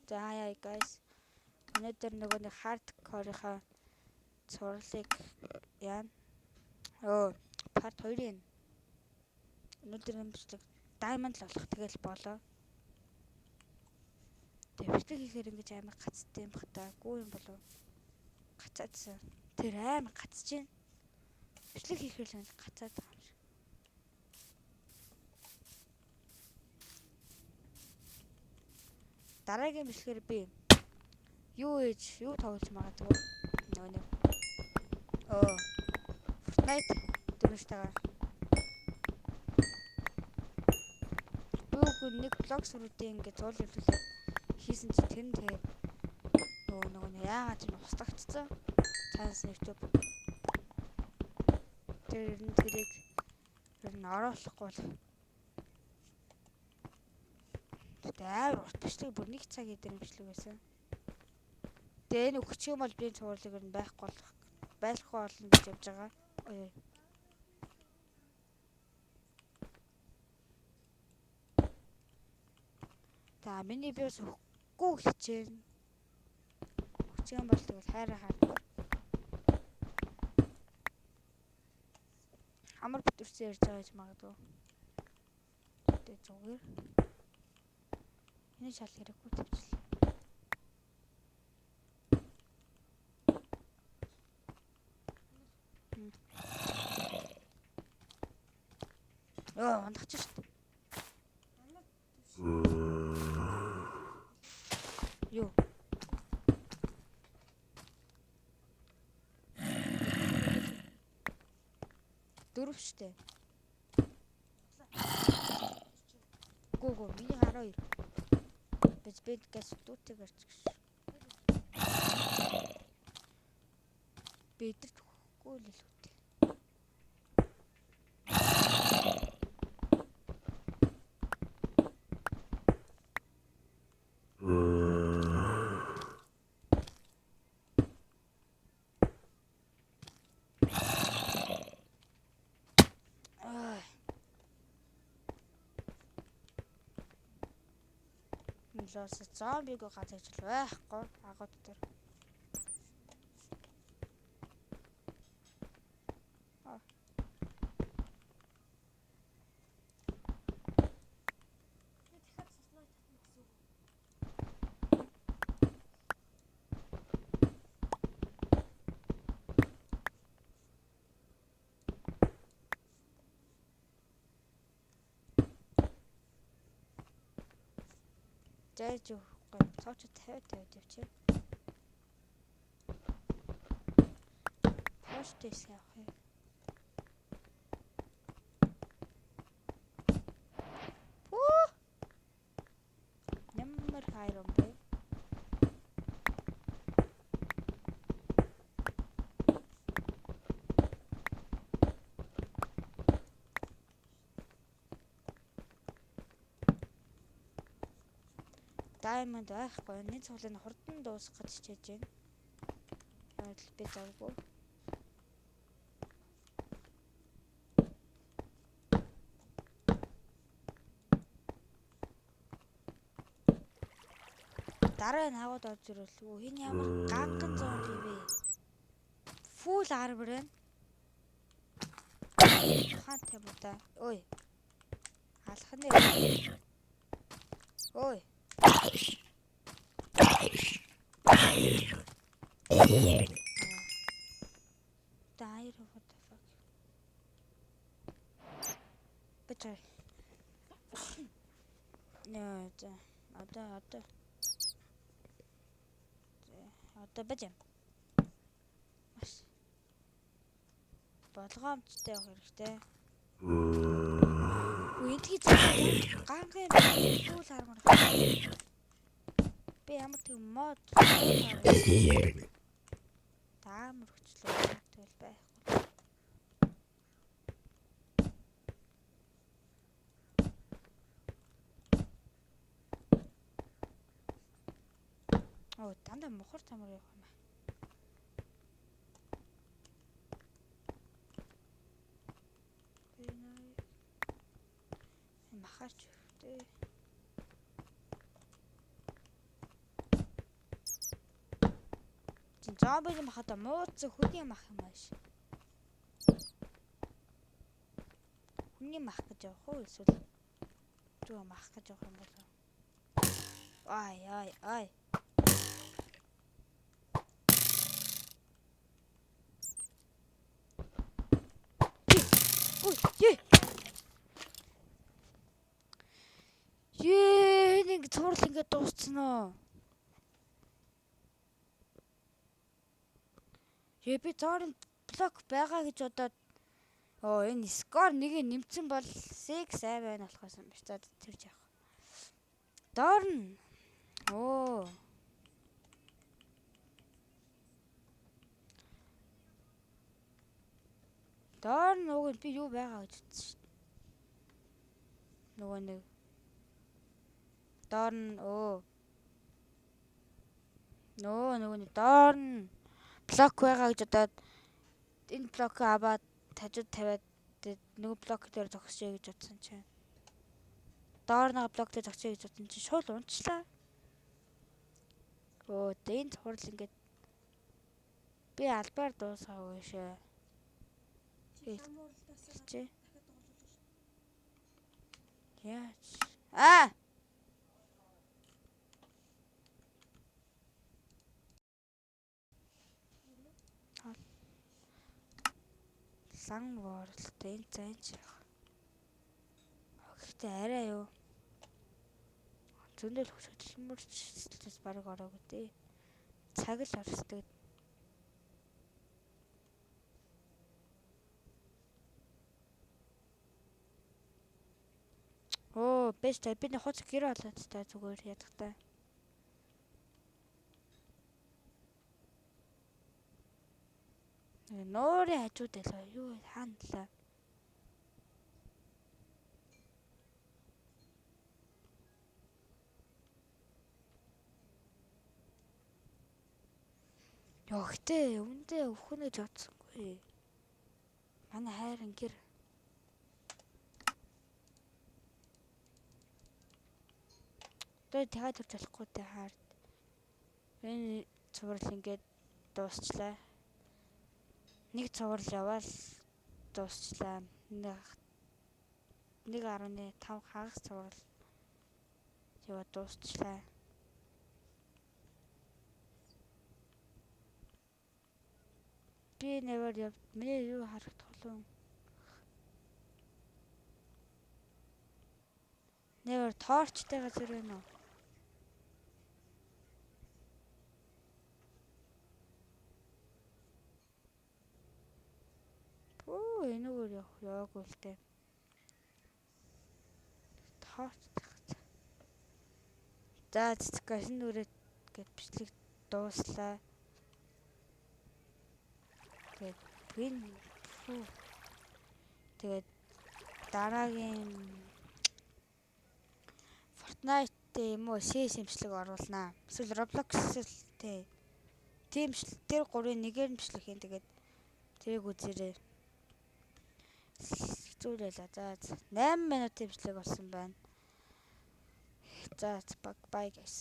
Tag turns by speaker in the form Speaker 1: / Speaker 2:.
Speaker 1: За яа guys. Өнөөдөр нөгөө нэг hardcore-ийнхаа цувралыг яана. Part 2-ын. Өнөөдөр юм бичлэг diamond л болох тэгэл болоо. Тэгээ бичлэг хийхээр ингэж амар гацтай юм бах та. Гүү юм болов. Гацаадсан. Тэр амар гацж байна. Бичлэг хийхээр л гацаад байгаа юм шиг. Дараагийн бичлэгээр би юу тоглож магадгүй. Нөгөө нэг Fortnite дөрөвтэйгээ. Бүгд нэг блог сүрүүдийн ингэ зуул явуулаад хийсэн чи тэр нь тэгээд нөгөө яагаад ч устгагдсан. Цаас YouTube. Тэр нь тэрийг оруулахгүй бол амар урт бичлэг бүр 1 цагийн дээр бичлэг байсан. Тэгээ энэ өгчих юм бол би цувралыг нь байхгүй болно гэж явж байгаа. За миний би бас өгөхгүй хичээн. Өгчих юм бол тэгэл хайраа хаа. Амар битэрсэн ярьж байгаа гэж магадгүй. Тэ зүгээр. Энэ шал хэрэггүй тавьчихлаа. Ундахч шүү дээ. Юу? Дөрөв шүү дээ. Гүү миний 12. Бэд гэс дүүтэй гарч гэж. Бидэрт хөхгүй л үгүй. Лос зомбиг газаж л байхгүй агууд дээр. Жээж өгөхгүй. Цооч 50 явчих. Поштээс явах юм. Ямар хайрам бэ? Diamond байхгүй. Нэг цуглын хурдан дуусах гэж хичээж байна. Би завгүй. Дараа нь хагууд орж ирвэл хин ямар ганган зомби вэ? Full armor байна. Хаан тавьда. Ой. Алах нэ. Ой. Die what the fuck. Бачай. Нэ за. Одоо бачаа. Маш. Болгоомжтой явах хэрэгтэй. Үедгий гангийн сүүл армар. Би ямар тийм мод таамар хүчлээ тэгэл байхгүй. Дандаа мохор тамар явах юм аа. Махаач өгдөө. Зомби юм хата мууц хүний мах юм ааш. Хүний мах гэж явах уу эсвэл зөө мах гэж явах юм бол. Ай. Ой, нэг цуврал ингээд дууссан уу? Би цаарын блок байгаа гэж бодоод энэ скор нэг нэмсэн бол 6 байна болохоос юм биш. За тэрж явах. Доор нь. Доор нь уг би юу байгаа гэж үзсэн шүү дээ. Нөгөө нэг доор нь нөгөө нэг доор нь блок байгаа гэж бодоод энэ блокыг аваад хажууд тавиад нөгөө блок дээр зогсчихъя гэж бодсон чинь. Доор нэг блок дээр зогсчихъя гэж бодсон чинь шууд унтчлаа. Энд хурал ингээд би албаар дуусгаагүй шээ. Чи яач лан ворлтой энэ зайч. Гэхдээ арай юу. Зөндөл хөшөлмөрч бараг ороогүй дээ. Цаг л орсдог. Бэст би нэг хуц гэр болоод та зүгээр ядах та. Нуурын хажууд байлаа. Юу хаанлаа. Гэхдээ үндэ өвхөнөж бодсонгүй. Манай хайрын гэр. Тэгээд төрж болохгүй те хаард. Энэ цуврал ингээд дуусчлаа. Нэг цуврал яваал дуусчлаа. 1.5 хагас цуврал яваад дуусчлаа. Би нэвэр миний юу харагдах вэ? Нэвэр торчтай газар байна уу? Энэгээр яваагүй л дээ. За цэцгэн нүрээ гэд бичлэг дууслаа. Тэгээд дараагийн Fortnite юм уу CS имжлэг оруулнаа. Эсвэл Roblox л тийм тэр 3-ын нэгээр нь бичлэг хийн. Тэгээд тэрийг үзээрэй. Зүйлээ за 8 минутын бичлэг болсон байна. За bye guys.